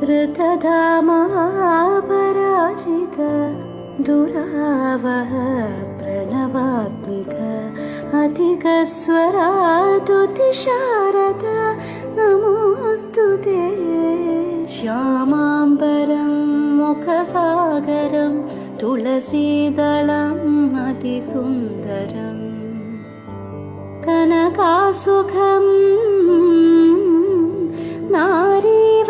ऋतधामापराजित दुरावह प्रणवात्मिक अधिकस्वरातुतिशारद नमोऽस्तु ते। श्यामाम्बरं मुखसागरं तुलसीदलम् अतिसुन्दरम् कनकासुखं नारीव